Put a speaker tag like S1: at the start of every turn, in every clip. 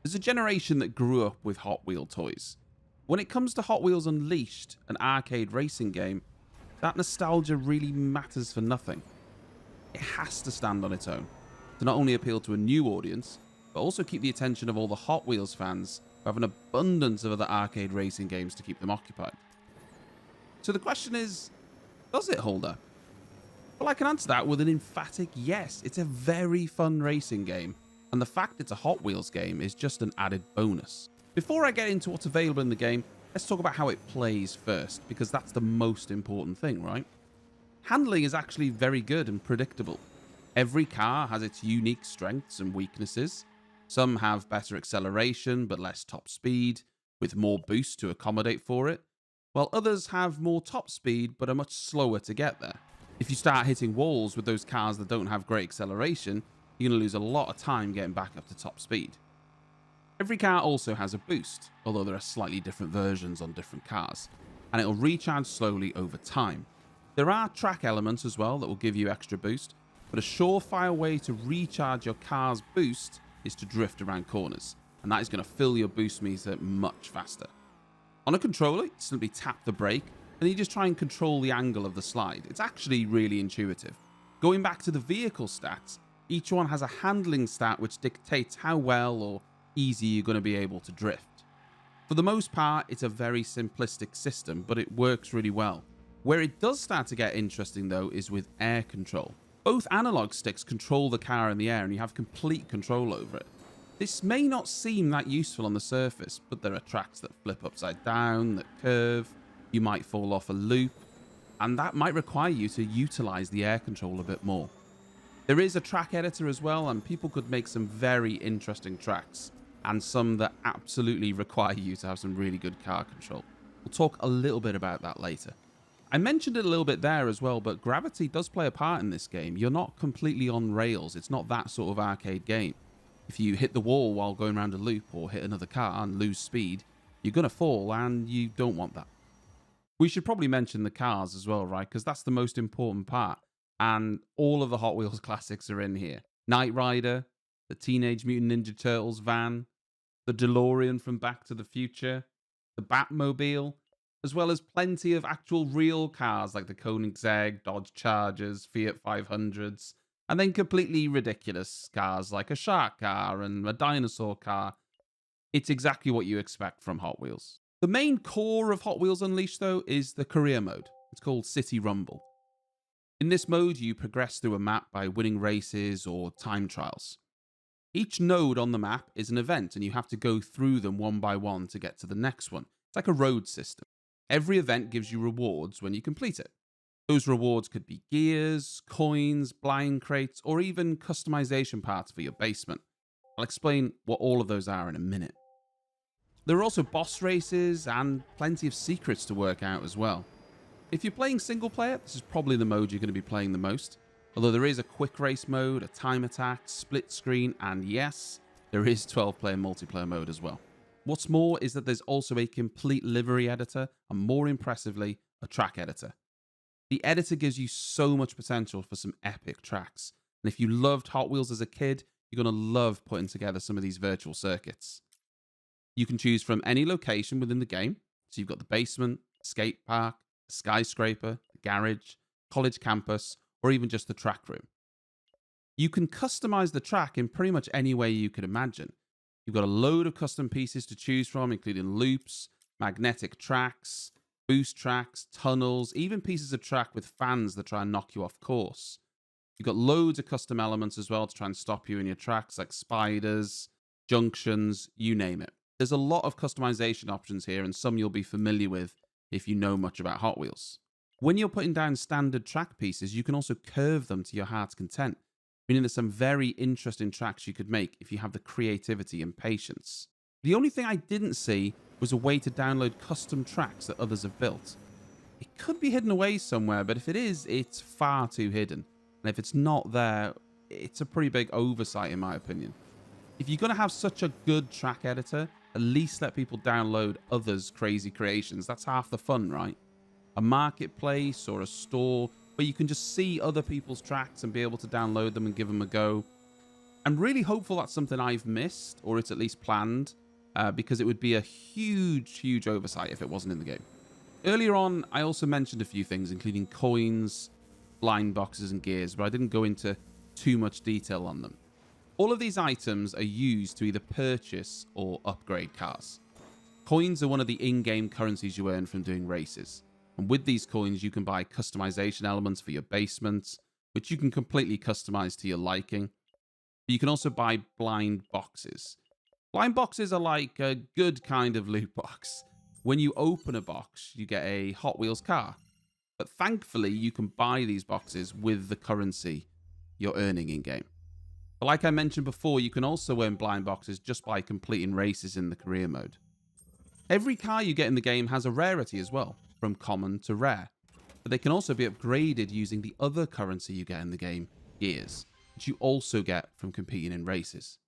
S1: There's a generation that grew up with Hot Wheel toys. When it comes to Hot Wheels Unleashed, an arcade racing game, that nostalgia really matters for nothing. It has to stand on its own to not only appeal to a new audience, but also keep the attention of all the Hot Wheels fans who have an abundance of other arcade racing games to keep them occupied. So the question is, does it hold up? Well, I can answer that with an emphatic yes. It's a very fun racing game, and the fact it's a Hot Wheels game is just an added bonus. Before I get into what's available in the game, let's talk about how it plays first, because that's the most important thing, right? Handling is actually very good and predictable. Every car has its unique strengths and weaknesses. Some have better acceleration but less top speed, with more boost to accommodate for it, while others have more top speed but are much slower to get there. If you start hitting walls with those cars that don't have great acceleration, you're going to lose a lot of time getting back up to top speed. Every car also has a boost, although there are slightly different versions on different cars, and it'll recharge slowly over time. There are track elements as well that will give you extra boost, but a surefire way to recharge your car's boost is to drift around corners, and that is going to fill your boost meter much faster. On a controller, you simply tap the brake, and you just try and control the angle of the slide. It's actually really intuitive. Going back to the vehicle stats, each one has a handling stat which dictates how well or easy you're going to be able to drift. For the most part, it's a very simplistic system, but it works really well. Where it does start to get interesting though is with air control. Both analog sticks control the car in the air and you have complete control over it. This may not seem that useful on the surface, but there are tracks that flip upside down, that curve, you might fall off a loop, and that might require you to utilize the air control a bit more. There is a track editor as well, and people could make some very interesting tracks, and some that absolutely require you to have some really good car control. We'll talk a little bit about that later. I mentioned it a little bit there as well, but gravity does play a part in this game. You're not completely on rails. It's not that sort of arcade game. If you hit the wall while going around a loop or hit another car and lose speed, you're going to fall, and you don't want that. We should probably mention the cars as well, right? Because that's the most important part. And all of the Hot Wheels classics are in here. Knight Rider, the Teenage Mutant Ninja Turtles van, the DeLorean from Back to the Future, the Batmobile, as well as plenty of actual real cars like the Koenigsegg, Dodge Chargers, Fiat 500s, and then completely ridiculous cars like a shark car and a dinosaur car. It's exactly what you expect from Hot Wheels. The main core of Hot Wheels Unleashed, though, is the career mode. It's called City Rumble. In this mode, you progress through a map by winning races or time trials. Each node on the map is an event, and you have to go through them one by one to get to the next one. It's like a road system. Every event gives you rewards when you complete it. Those rewards could be gears, coins, blind crates, or even customization parts for your basement. I'll explain what all of those are in a minute. There are also boss races and plenty of secrets to work out as well. If you're playing single player, this is probably the mode you're going to be playing the most. Although there is a quick race mode, a time attack, split screen, and yes, there is 12-player multiplayer mode as well. What's more is that there's also a complete livery editor, and more impressively, a track editor. The editor gives you so much potential for some epic tracks. And if you loved Hot Wheels as a kid, you're going to love putting together some of these virtual circuits. You can choose from any location within the game. So you've got the basement, skate park, skyscraper, the garage, college campus, or even just the track room. You can customize the track in pretty much any way you could imagine. You've got a load of custom pieces to choose from, including loops, magnetic tracks, boost tracks, tunnels, even pieces of track with fans that try and knock you off course. You've got loads of custom elements as well to try and stop you in your tracks, like spiders, junctions, you name it. There's a lot of customization options here, and some you'll be familiar with if you know much about Hot Wheels. When you're putting down standard track pieces, you can also curve them to your heart's content, meaning there's some very interesting tracks you could make if you have the creativity and patience. The only thing I didn't see was a way to download custom tracks that others have built. It could be hidden away somewhere, but if it is, it's far too hidden. And if it's not there, it's a pretty big oversight in my opinion. If you're going to have such a good track editor, at least let people download others' crazy creations. That's half the fun, right? A marketplace or a store where you can just see other people's tracks and be able to download them and give them a go. I'm really hopeful that's something I've missed, or it's at least planned, because it would be a huge, huge oversight if it wasn't in the game. Earlier on, I also mentioned a few things, including coins, blind boxes, and gears, but I didn't go into too much detail on them. All of these items are used to either purchase or upgrade cars. Coins are one of the in-game currencies you earn from doing races. And with these coins, you can buy customization elements for your basements, which you can completely customize to your liking. But you can also buy blind boxes. Blind boxes are like a good kind of loot box. When you open a box, you get a Hot Wheels car. But thankfully, you can buy these boxes with the currency you're earning in-game. But like I mentioned before, you can also earn blind boxes just by completing races in the career mode. Every car you get in the game has a rarity as well, from common to rare. But they can also be upgraded using the other currency you get in the game, gears, which you also get from competing in races.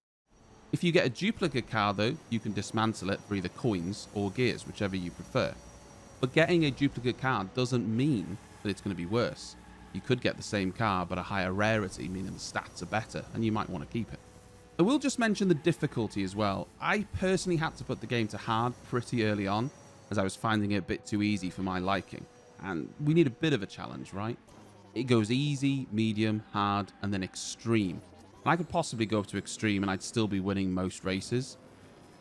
S1: If you get a duplicate car though, you can dismantle it for either coins or gears, whichever you prefer. But getting a duplicate car doesn't mean that it's going to be worse. You could get the same car but a higher rarity, meaning the stats are better, and you might want to keep it. I will just mention the difficulty as well. I personally had to put the game to hard pretty early on, as I was finding it a bit too easy for my liking. And we need a bit of a challenge, right? It goes easy, medium, hard, and then extreme. And I could possibly go up to extreme and I'd still be winning most races.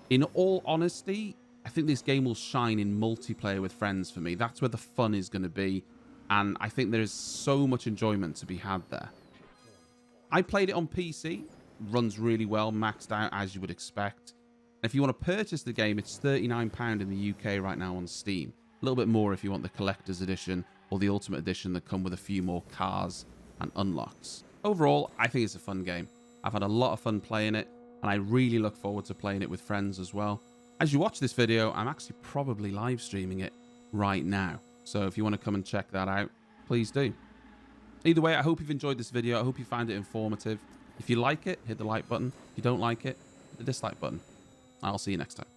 S1: In all honesty, I think this game will shine in multiplayer with friends for me. That's where the fun is going to be. And I think there is so much enjoyment to be had there. I played it on PC. Runs really well, maxed out as you would expect. And if you want to purchase the game, it's £39 in the UK right now on Steam. A little bit more if you want the collector's edition or the ultimate edition that come with a few more cars and unlocks. Overall, I think it's a fun game. I've had a lot of fun playing it, and I really look forward to playing it with friends as well. As you watch this video, I'm actually probably live streaming it right now. So if you want to come and check that out, please do. Either way, I hope you've enjoyed this video. I hope you find it informative. If you like it, hit the like button. If you don't like it, hit the dislike button. I'll see you next time.